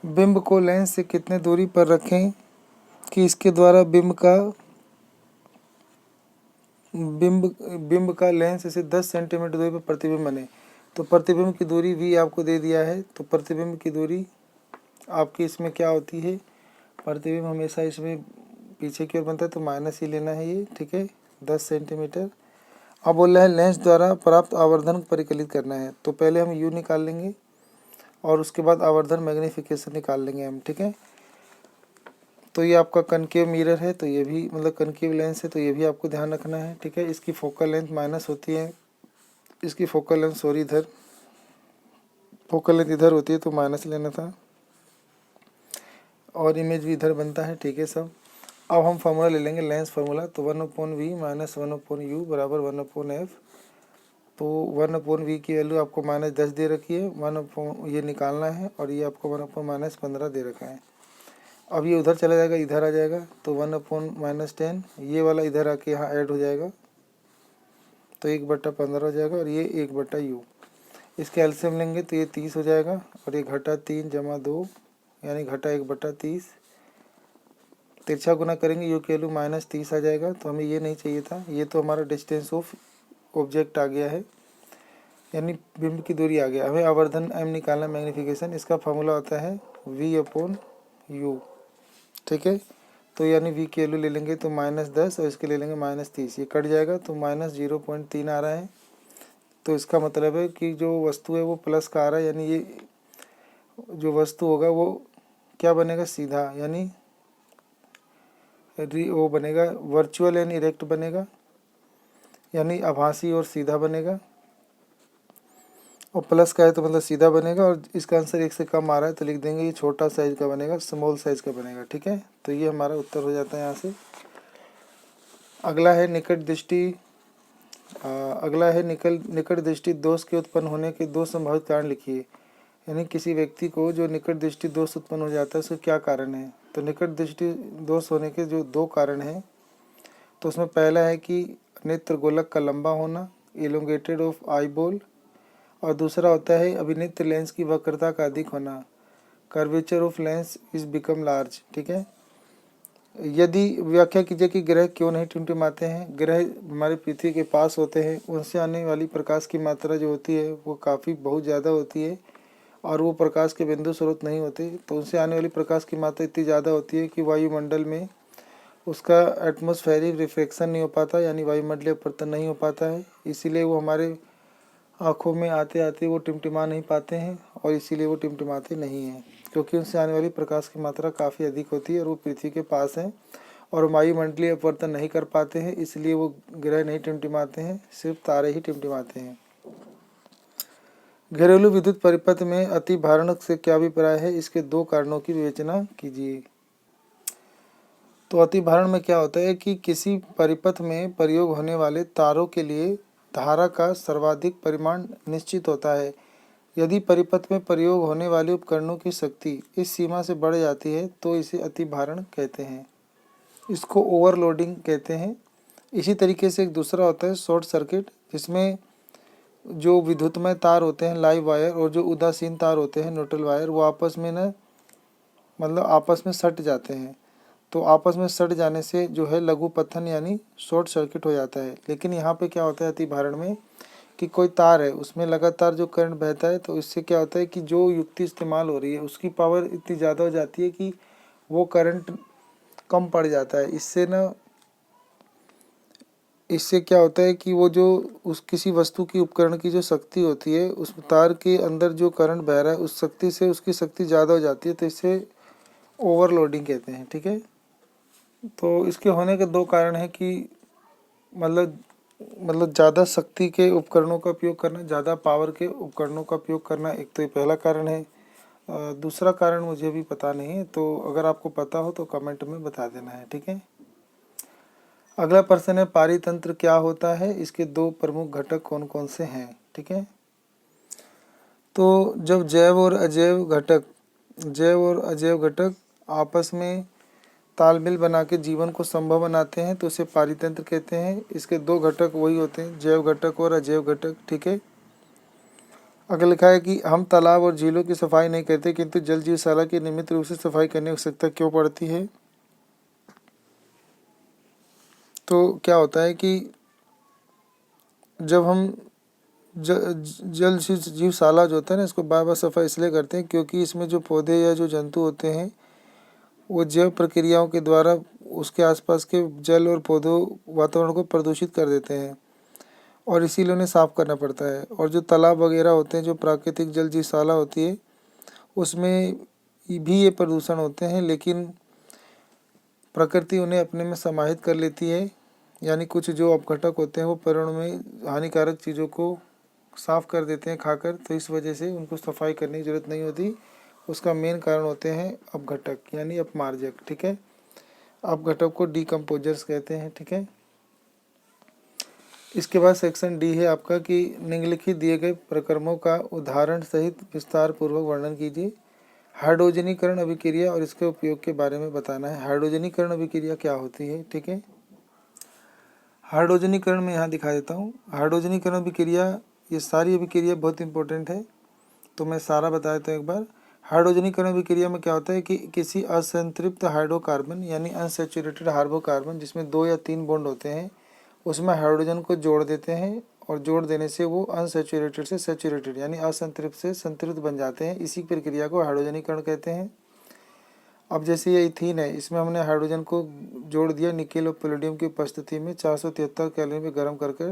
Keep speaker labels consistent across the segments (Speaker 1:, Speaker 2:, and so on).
Speaker 1: बिंब को लेंस से कितने दूरी पर रखें कि इसके द्वारा बिंब का लेंस से 10 सेंटीमीटर दूरी पर प्रतिबिंब बने। तो प्रतिबिंब की दूरी v आपको दे दिया है। तो प्रतिबिंब की दूरी आपकी इसमें क्या होती है, प्रतिबिंब हमेशा इसमें पीछे की ओर बनता है तो माइनस ही लेना है ये, ठीक है, 10 सेंटीमीटर। अब बोल रहा है लेंस द्वारा प्राप्त आवर्धन परिकलित करना है। तो पहले हम u निकाल लेंगे और उसके बाद आवर्धन मैग्नीफिकेशन निकाल लेंगे हम, ठीक है। तो ये आपका कनकेव मिरर है, तो ये भी मतलब कनकेव लेंस है, तो ये भी आपको ध्यान रखना है, ठीक है। इसकी फोकल लेंथ माइनस होती है, इसकी फोकल लेंथ सॉरी इधर फोकल लेंथ इधर होती है तो माइनस लेना था, और इमेज भी इधर बनता है, ठीक है सब। अब हम फार्मूला ले लेंगे लेंस फार्मूला। तो 1/v माइनस 1/u बराबर 1/f। तो 1/v की वैल्यू आपको -10 दे रखी है, 1 ये निकालना है, और ये आपको 1/-15 दे रखा है। अब ये उधर चला जाएगा, इधर आ जाएगा, तो 1/-10 ये वाला इधर आके यहाँ ऐड हो जाएगा, तो 1/15 हो जाएगा, और ये 1/u। इसके एलसीएम लेंगे तो ये 30 हो जाएगा, और ये घटा 3 जमा 2 यानी घटा 1/30। तिरछा गुना करेंगे यू की वैल्यू -30 आ जाएगा, तो हमें ये नहीं चाहिए था। ये तो हमारा डिस्टेंस ऑफ ऑब्जेक्ट आ गया है, यानी बिंब की दूरी आ गया। हमें आवर्धन m निकालना, मैग्नीफिकेशन। इसका फार्मूला होता है v/u, ठीक है। तो यानी v की वैल्यू ले लेंगे तो -10 और इसके ले लेंगे -30, ये कट जाएगा तो -0.3 आ रहा है। तो इसका मतलब है कि जो वस्तु है वो प्लस का आ रहा है, यानी ये जो वस्तु होगा वो क्या बनेगा, सीधा, यानी वो बनेगा वर्चुअल यानी इरेक्ट बनेगा, यानी आभासी और सीधा बनेगा। और प्लस का है तो मतलब सीधा बनेगा, और इसका आंसर 1 से कम आ रहा है तो लिख देंगे ये छोटा साइज का बनेगा, स्मॉल साइज का बनेगा, ठीक है। तो ये हमारा उत्तर हो जाता है यहाँ से। अगला है निकट दृष्टि दोष के उत्पन्न होने के 2 संभावित कारण लिखिए। यानी किसी व्यक्ति को जो निकट दृष्टि दोष उत्पन्न हो जाता है उसका क्या कारण है। तो निकट दृष्टि दोष होने के जो 2 कारण हैं, तो उसमें पहला है कि नेत्र गोलक का लंबा होना, एलोंगेटेड ऑफ आई बॉल, और दूसरा होता है अभिनेत्र लेंस की वक्रता का अधिक होना, curvature of lens is become large, ठीक है। यदि व्याख्या कीजिए कि ग्रह क्यों नहीं टिमटिमाते हैं। ग्रह हमारे पृथ्वी के पास होते हैं, उनसे आने वाली प्रकाश की मात्रा जो होती है वो काफ़ी बहुत ज़्यादा होती है, और वो प्रकाश के बिंदु स्रोत नहीं होते, तो उनसे आने वाली प्रकाश की मात्रा इतनी ज़्यादा होती है कि वायुमंडल में उसका एटमॉस्फेरिक रिफ्लेक्शन नहीं हो पाता, यानी वायुमंडलीय अपवर्तन नहीं हो पाता है। इसीलिए वो हमारे आँखों में आते आते वो टिमटिमा नहीं पाते हैं, और इसीलिए वो टिमटिमाते नहीं हैं, क्योंकि उनसे आने वाली प्रकाश की मात्रा काफ़ी अधिक होती है और वो पृथ्वी के पास हैं, और वायुमंडलीय अपवर्तन नहीं कर पाते हैं, इसलिए वो ग्रह नहीं टिमटिमाते हैं, सिर्फ तारे ही टिमटिमाते हैं। घरेलू विद्युत परिपथ में अति भारण से क्या अभिप्राय है, इसके 2 कारणों की विवेचना कीजिए। तो अति भारण में क्या होता है कि किसी परिपथ में प्रयोग होने वाले तारों के लिए धारा का सर्वाधिक परिमाण निश्चित होता है। यदि परिपथ में प्रयोग होने वाले उपकरणों की शक्ति इस सीमा से बढ़ जाती है तो इसे अति भारण कहते हैं, इसको ओवरलोडिंग कहते हैं। इसी तरीके से एक दूसरा होता है शॉर्ट सर्किट, जिसमें जो विद्युतमय तार होते हैं लाइव वायर और जो उदासीन तार होते हैं न्यूट्रल वायर, वो आपस में न मतलब आपस में सट जाते हैं। तो आपस में सट जाने से जो है लघु पतन यानी शॉर्ट सर्किट हो जाता है। लेकिन यहाँ पे क्या होता है अति भारण में कि कोई तार है उसमें लगातार जो करंट बहता है, तो इससे क्या होता है कि जो युक्ति इस्तेमाल हो रही है उसकी पावर इतनी ज़्यादा हो जाती है कि वो करंट कम पड़ जाता है। इससे क्या होता है कि वो जो उस किसी वस्तु की उपकरण की जो शक्ति होती है उस तार के अंदर जो करंट बह रहा है उस शक्ति से उसकी शक्ति ज़्यादा हो जाती है, तो इसे ओवरलोडिंग कहते हैं, ठीक है। तो इसके होने के 2 कारण हैं कि मतलब ज़्यादा शक्ति के उपकरणों का उपयोग करना, ज़्यादा पावर के उपकरणों का उपयोग करना, एक तो ये पहला कारण है। दूसरा कारण मुझे भी पता नहीं है, तो अगर आपको पता हो तो कमेंट में बता देना है, ठीक है। अगला प्रश्न है पारितंत्र क्या होता है, इसके 2 प्रमुख घटक कौन कौन से हैं, ठीक है। तो जब जैव और अजैव घटक आपस में तालमेल बना के जीवन को संभव बनाते हैं तो उसे पारितंत्र कहते हैं। इसके 2 घटक वही होते हैं, जैव घटक और अजैव घटक, ठीक है। अगर लिखा है कि हम तालाब और झीलों की सफाई नहीं करते किंतु जल जीवशाला की नियमित रूप से सफाई करने की आवश्यकता क्यों पड़ती है। तो क्या होता है कि जब हम जल जीवशाला जो होता है ना, इसको बार बार सफाई इसलिए करते हैं क्योंकि इसमें जो पौधे या जो जंतु होते हैं वो जैव प्रक्रियाओं के द्वारा उसके आसपास के जल और पौधों वातावरण को प्रदूषित कर देते हैं और इसीलिए उन्हें साफ करना पड़ता है। और जो तालाब वगैरह होते हैं, जो प्राकृतिक जल जीवशाला होती है, उसमें भी ये प्रदूषण होते हैं, लेकिन प्रकृति उन्हें अपने में समाहित कर लेती है। यानी कुछ जो अपघटक होते हैं वो पर्यावरण में हानिकारक चीज़ों को साफ कर देते हैं खाकर, तो इस वजह से उनको सफाई करने की ज़रूरत नहीं होती। उसका मेन कारण होते हैं अपघटक यानी अपमार्जक। ठीक है, अपघटक को डिकम्पोजर्स कहते हैं। ठीक है, इसके बाद सेक्शन डी है आपका कि निम्नलिखित दिए गए प्रक्रमों का उदाहरण सहित विस्तार पूर्वक वर्णन कीजिए। हाइड्रोजनीकरण अभिक्रिया और इसके उपयोग के बारे में बताना है। हाइड्रोजनीकरण अभिक्रिया क्या होती है। ठीक है, हाइड्रोजनीकरण में यहाँ दिखा देता हूँ। हाइड्रोजनीकरण अभिक्रिया, ये सारी अभिक्रिया बहुत इंपॉर्टेंट है, तो मैं सारा बता देता हूँ एक बार। हाइड्रोजनीकरण अभिक्रिया में क्या होता है कि किसी असंतृप्त हाइड्रोकार्बन यानी अनसैचुरेटेड हाइड्रोकार्बन जिसमें 2 या 3 बॉन्ड होते हैं, उसमें हाइड्रोजन को जोड़ देते हैं और जोड़ देने से वो अनसैचुरेटेड से सैचुरेटेड यानी असंतृप्त से संतृप्त बन जाते हैं। इसी प्रक्रिया को हाइड्रोजनीकरण कहते हैं। अब जैसे ये इथीन है, इसमें हमने हाइड्रोजन को जोड़ दिया निकेल और पैलेडियम की उपस्थिति में 473 कैलोरी में गर्म करके,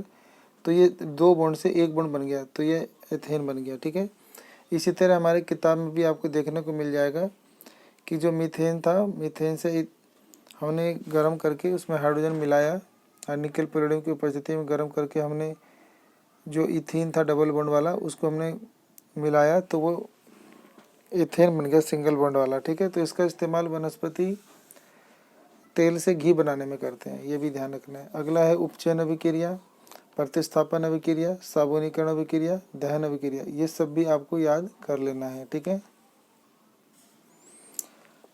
Speaker 1: तो ये 2 बॉन्ड से 1 बॉन्ड बन गया, तो ये एथेन बन गया। ठीक है, इसी तरह हमारे किताब में भी आपको देखने को मिल जाएगा कि जो मीथेन था, मीथेन से हमने गर्म करके उसमें हाइड्रोजन मिलाया और निकेल पैलेडियम की उपस्थिति में गर्म करके हमने जो इथीन था डबल बॉन्ड वाला उसको हमने मिलाया, तो वो एथेन बन गया सिंगल बॉन्ड वाला। ठीक है, तो इसका इस्तेमाल वनस्पति तेल से घी बनाने में करते हैं, ये भी ध्यान रखना है। अगला है उपचयन अभिक्रिया, प्रतिस्थापन अभिक्रिया, साबुनीकरण अभिक्रिया, दहन अभिक्रिया, ये सब भी आपको याद कर लेना है। ठीक है,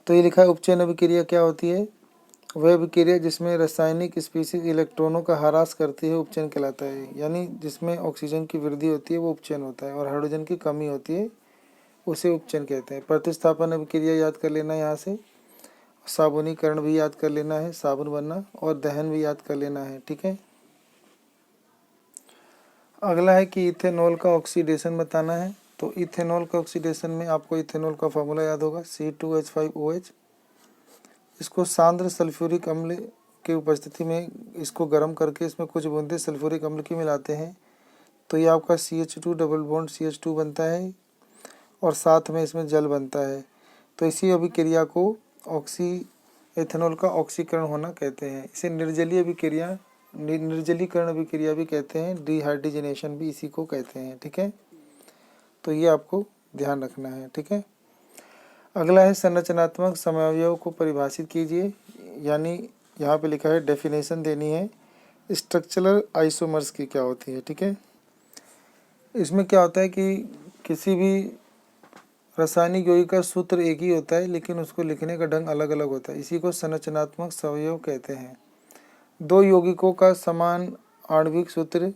Speaker 1: तो ये लिखा है उपचयन अभिक्रिया क्या होती है। वह अभिक्रिया जिसमें रासायनिक स्पीशीज इलेक्ट्रॉनों का ह्रास करती है उपचयन कहलाता है। यानी जिसमें ऑक्सीजन की वृद्धि होती है वो उपचयन होता है और हाइड्रोजन की कमी होती है, उसे उपचयन कहते हैं। प्रतिस्थापन अभिक्रिया याद कर लेना है यहाँ से, साबुनीकरण भी याद कर लेना है, साबुन बनना, और दहन भी याद कर लेना है। ठीक है, अगला है कि इथेनॉल का ऑक्सीडेशन बताना है। तो इथेनॉल का ऑक्सीडेशन में आपको इथेनॉल का फॉर्मूला याद होगा C2H5OH। इसको सांद्र सल्फ्यूरिक अम्ल की उपस्थिति में इसको गर्म करके इसमें कुछ बूंदे सल्फ्यूरिक अम्ल की मिलाते हैं, तो ये आपका CH2 डबल बॉन्ड CH2 बनता है और साथ में इसमें जल बनता है। तो इसी अभिक्रिया को एथेनॉल का ऑक्सीकरण होना कहते हैं। इसे निर्जलीय अभिक्रिया, निर्जलीकरण अभिक्रिया भी कहते हैं, डिहाइड्रोजनेशन भी इसी को कहते हैं। ठीक है, तो ये आपको ध्यान रखना है। ठीक है, अगला है संरचनात्मक समअवयव को परिभाषित कीजिए। यानी यहाँ पे लिखा है डेफिनेशन देनी है स्ट्रक्चरल आइसोमर्स की क्या होती है। ठीक है, इसमें क्या होता है कि किसी भी रासायनिक यौगिक का सूत्र एक ही होता है लेकिन उसको लिखने का ढंग अलग अलग होता है, इसी को संरचनात्मक समअवयव कहते हैं। 2 यौगिकों का समान आणविक सूत्र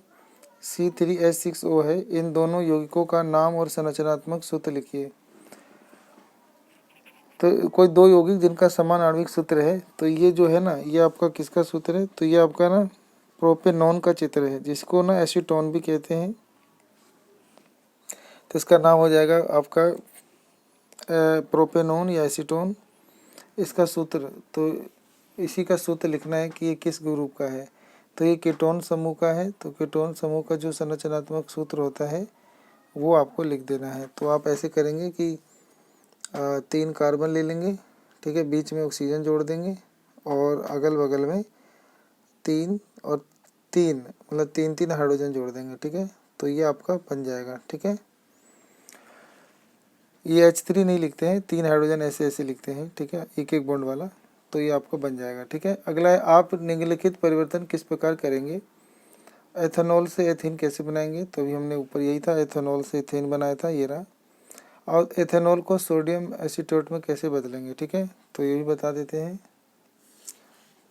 Speaker 1: C3H6O है। इन दोनों यौगिकों का नाम और संरचनात्मक सूत्र लिखिए। तो कोई 2 यौगिक जिनका समान आणविक सूत्र है, तो ये जो है ना, ये आपका किसका सूत्र है, तो ये आपका ना प्रोपेनॉन का चित्र है, जिसको ना एसीटोन भी कहते हैं। तो इसका नाम हो जाएगा आपका प्रोपेनॉन या एसीटोन। इसका सूत्र, तो इसी का सूत्र लिखना है कि ये किस ग्रुप का है। तो ये कीटोन समूह का है, तो कीटोन समूह का जो संरचनात्मक सूत्र होता है वो आपको लिख देना है। तो आप ऐसे करेंगे कि 3 कार्बन ले लेंगे, ठीक है, बीच में ऑक्सीजन जोड़ देंगे और अगल बगल में 3 और 3 मतलब 3 हाइड्रोजन जोड़ देंगे। ठीक है, तो ये आपका बन जाएगा। ठीक है, ये H3 नहीं लिखते हैं, 3 हाइड्रोजन ऐसे ऐसे लिखते हैं। ठीक है, एक एक बॉन्ड वाला, तो ये आपको बन जाएगा। ठीक है, अगला है आप निम्नलिखित परिवर्तन किस प्रकार करेंगे। एथेनॉल से एथीन कैसे बनाएंगे, तो अभी हमने ऊपर यही था, एथेनॉल से एथेन बनाया था, ये रहा। और एथेनॉल को सोडियम एसीटेट में कैसे बदलेंगे, ठीक है, तो ये भी बता देते हैं।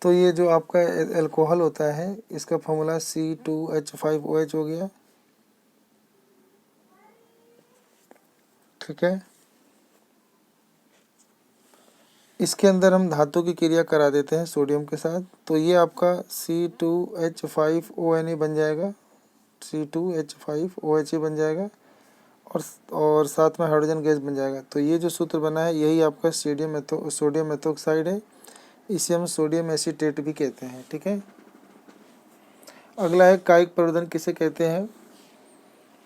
Speaker 1: तो ये जो आपका एल्कोहल होता है इसका फॉर्मूला C2H5OH हो गया। ठीक है। इसके अंदर हम धातु की क्रिया करा देते हैं सोडियम के साथ, तो ये आपका C2H5ONe बन जाएगा, C2H5OHe बन जाएगा, और साथ में हाइड्रोजन गैस बन जाएगा। तो ये जो सूत्र बना है यही आपका सोडियम मेथोक्साइड है, इसे हम सोडियम एसीटेट भी कहते हैं। ठीक है। अगला है कायिक प्रवर्धन किसे कहते हैं।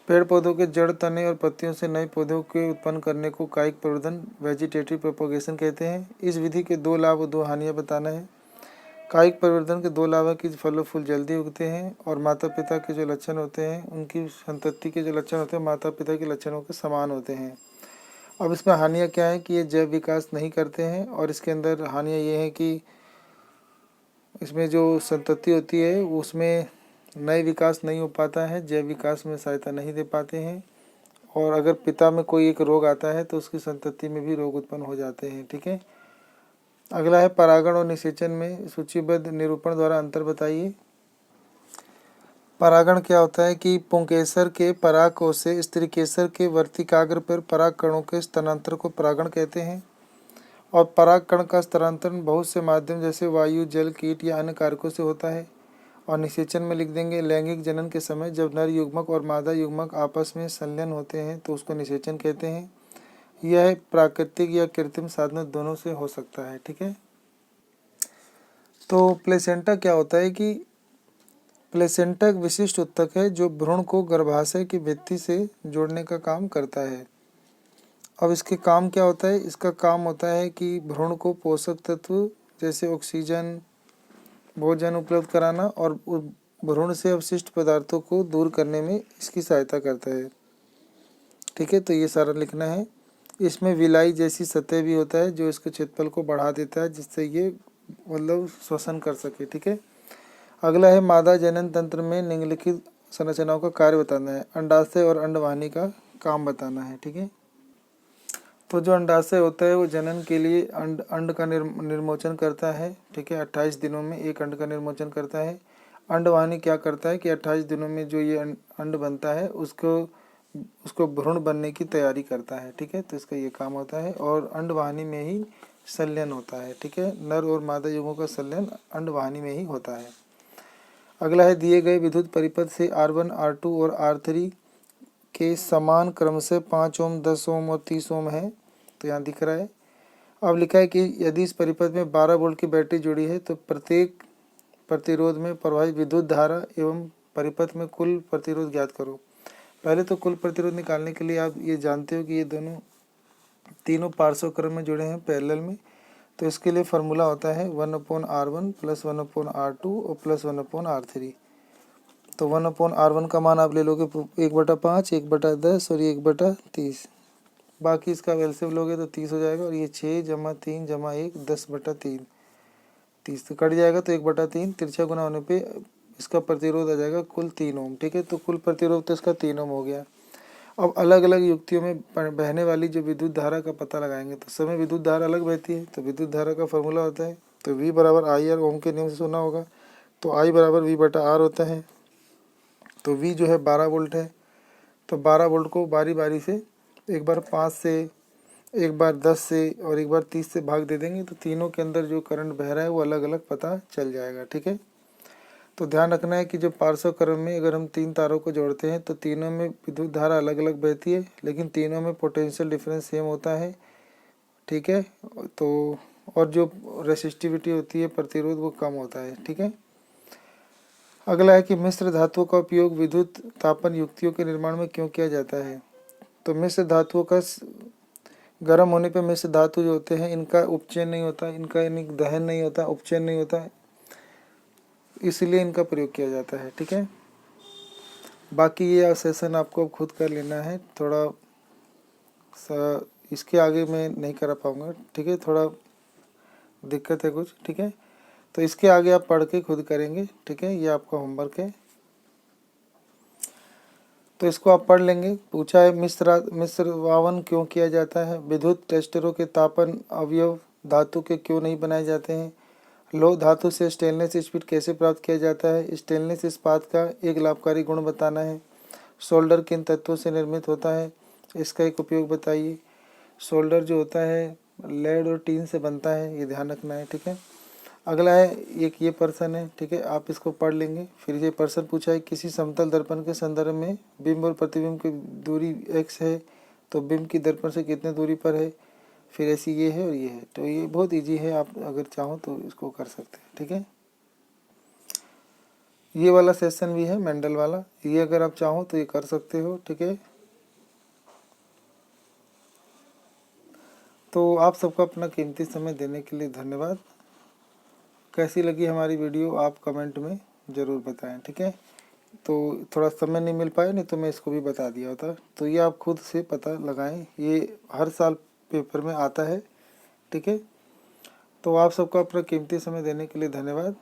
Speaker 1: पेड़ पौधों के जड़, तने और पत्तियों से नए पौधों के उत्पन्न करने को कायिक प्रवर्धन, वेजिटेटिव प्रोपोगेशन कहते हैं। इस विधि के 2 लाभ और 2 हानियाँ बताना है। कायिक प्रवर्धन के 2 लाभ है कि फल फूल जल्दी उगते हैं, और माता पिता के जो लक्षण होते हैं, उनकी संतति के जो लक्षण होते हैं माता पिता के लक्षणों के समान होते हैं। अब इसमें हानियाँ क्या है कि ये जैव विकास नहीं करते हैं, और इसके अंदर हानियाँ ये हैं कि इसमें जो संतति होती है उसमें नए विकास नहीं हो पाता है, जैव विकास में सहायता नहीं दे पाते हैं, और अगर पिता में कोई एक रोग आता है तो उसकी संतति में भी रोग उत्पन्न हो जाते हैं। ठीक है। अगला है परागण और निषेचन में सूचीबद्ध निरूपण द्वारा अंतर बताइए। परागण क्या होता है कि पुंकेसर के पराग कोश से स्त्रीकेसर के वर्तिकाग्र पर पराग कणों के स्थानांतरण को परागण कहते हैं, और पराग कण का स्थानांतरण बहुत से माध्यम जैसे वायु, जल, कीट या अन्य कारकों से होता है। और निषेचन में लिख देंगे लैंगिक जनन के समय जब नर युग्मक और मादा युग्मक आपस में संलयन होते हैं तो उसको निषेचन कहते हैं। यह प्राकृतिक या कृत्रिम साधनों दोनों से हो सकता है। ठीक है। तो प्लेसेंटा क्या होता है कि प्लेसेंटा एक विशिष्ट ऊतक है जो भ्रूण को गर्भाशय की भित्ति से जोड़ने का काम करता है। अब इसके काम क्या होता है। इसका काम होता है कि भ्रूण को पोषक तत्व जैसे ऑक्सीजन, भोजन उपलब्ध कराना, और भ्रूण से अवशिष्ट पदार्थों को दूर करने में इसकी सहायता करता है। ठीक है। तो ये सारा लिखना है। इसमें विलाई जैसी सतह भी होता है जो इसके क्षेत्रफल को बढ़ा देता है, जिससे ये मतलब श्वसन कर सके। ठीक है। अगला है मादा जनन तंत्र में निम्नलिखित संरचनाओं का कार्य बताना है। अंडाशय और अंडवाहिनी का काम बताना है। ठीक है। तो जो अंडाशय होता है वो जनन के लिए अंड का निर्मोचन करता है। ठीक है। 28 दिनों में एक अंड का निर्मोचन करता है। अंडवाहिनी क्या करता है कि 28 दिनों में जो ये अंड बनता है उसको भ्रूण बनने की तैयारी करता है। ठीक है। तो इसका ये काम होता है, और अंडवाहिनी में ही संलयन होता है। ठीक है। नर और मादा युगों का संलयन अंडवाहिनी में ही होता है। अगला है दिए गए विद्युत परिपथ से R1, R2 और R3 के समान क्रम से 5 ओम, 10 ओम और 30 ओम है। तो यहाँ दिख रहा है। अब लिखा है कि यदि इस परिपथ में 12 वोल्ट की बैटरी जुड़ी है तो प्रत्येक प्रतिरोध में प्रवाहित विद्युत धारा एवं परिपथ में कुल प्रतिरोध ज्ञात करो। पहले तो कुल प्रतिरोध निकालने के लिए आप ये जानते हो कि ये तीनों पार्श्व क्रम में जुड़े हैं पैरेलल में। तो इसके लिए फार्मूला होता है 1/R1 + 1/R2 और +1/R3। तो 1/R1 का मान आप ले लोगे 1/5, 1/10 और ये 1/30। बाकी इसका एलसीएम लोगे तो 30 हो जाएगा, और ये 6 + 3 + 1 10/3, 30 तो कट जाएगा, तो 1/3 तिरछा गुना होने पे इसका प्रतिरोध आ जाएगा कुल 3 ओम। ठीक है। तो कुल प्रतिरोध तो इसका 3 ओम हो गया। अब अलग अलग युक्तियों में बहने वाली जो विद्युत धारा का पता लगाएंगे तो समय विद्युत धारा अलग बहती है। तो विद्युत धारा का फॉर्मूला होता है तो V = I/R, ओम के नियम से सुना होगा। तो I = V/R होता है। तो V जो है 12 वोल्ट है। तो 12 वोल्ट को बारी बारी से एक बार 5 से, एक बार 10 से और एक बार 30 से भाग दे देंगे तो तीनों के अंदर जो करंट बह रहा है वो अलग अलग पता चल जाएगा। ठीक है। तो ध्यान रखना है कि जो पार्श्व क्रम में अगर हम 3 तारों को जोड़ते हैं तो तीनों में विद्युत धारा अलग अलग बहती है, लेकिन तीनों में पोटेंशियल डिफरेंस सेम होता है। ठीक है। तो और जो रेसिस्टिविटी होती है, प्रतिरोध, वो कम होता है। ठीक है। अगला है कि मिश्र धातुओं का उपयोग विद्युत तापन युक्तियों के निर्माण में क्यों किया जाता है। तो मिश्र धातुओं का गर्म होने पर मिश्र धातु जो होते हैं इनका उपचयन नहीं होता, इनका यानी दहन नहीं होता, उपचयन नहीं होता, इसलिए इनका प्रयोग किया जाता है। ठीक है। बाकी ये सेशन आपको खुद कर लेना है, थोड़ा सा इसके आगे मैं नहीं करा पाऊँगा। ठीक है। थोड़ा दिक्कत है कुछ। ठीक है। तो इसके आगे आप पढ़ के खुद करेंगे। ठीक है। ये आपका होमवर्क है, तो इसको आप पढ़ लेंगे। पूछा है मिश्रवावन क्यों किया जाता है। विद्युत टेस्टरों के तापन अवयव धातु के क्यों नहीं बनाए जाते हैं। लौह धातु से स्टेनलेस स्टील कैसे प्राप्त किया जाता है। स्टेनलेस इस्पात का एक लाभकारी गुण बताना है। सोल्डर किन तत्वों से निर्मित होता है। इसका एक उपयोग बताइए। शोल्डर जो होता है लेड और टीन से बनता है, ये ध्यान रखना है, ठीक है। अगला है एक ये प्रश्न है, ठीक है, आप इसको पढ़ लेंगे। फिर ये प्रश्न पूछा है, किसी समतल दर्पण के संदर्भ में बिंब और प्रतिबिंब की दूरी x है, तो बिंब की दर्पण से कितने दूरी पर है। फिर ऐसी ये है और ये है, तो ये बहुत इजी है, आप अगर चाहो तो इसको कर सकते हैं, ठीक है। ये वाला सेशन भी है मेंडल वाला, ये अगर आप चाहो तो ये कर सकते हो, ठीक है। तो आप सबका अपना कीमती समय देने के लिए धन्यवाद। कैसी लगी हमारी वीडियो आप कमेंट में ज़रूर बताएं, ठीक है। तो थोड़ा समय नहीं मिल पाया, नहीं तो मैं इसको भी बता दिया होता। तो ये आप खुद से पता लगाएं, ये हर साल पेपर में आता है, ठीक है। तो आप सबका अपना कीमती समय देने के लिए धन्यवाद।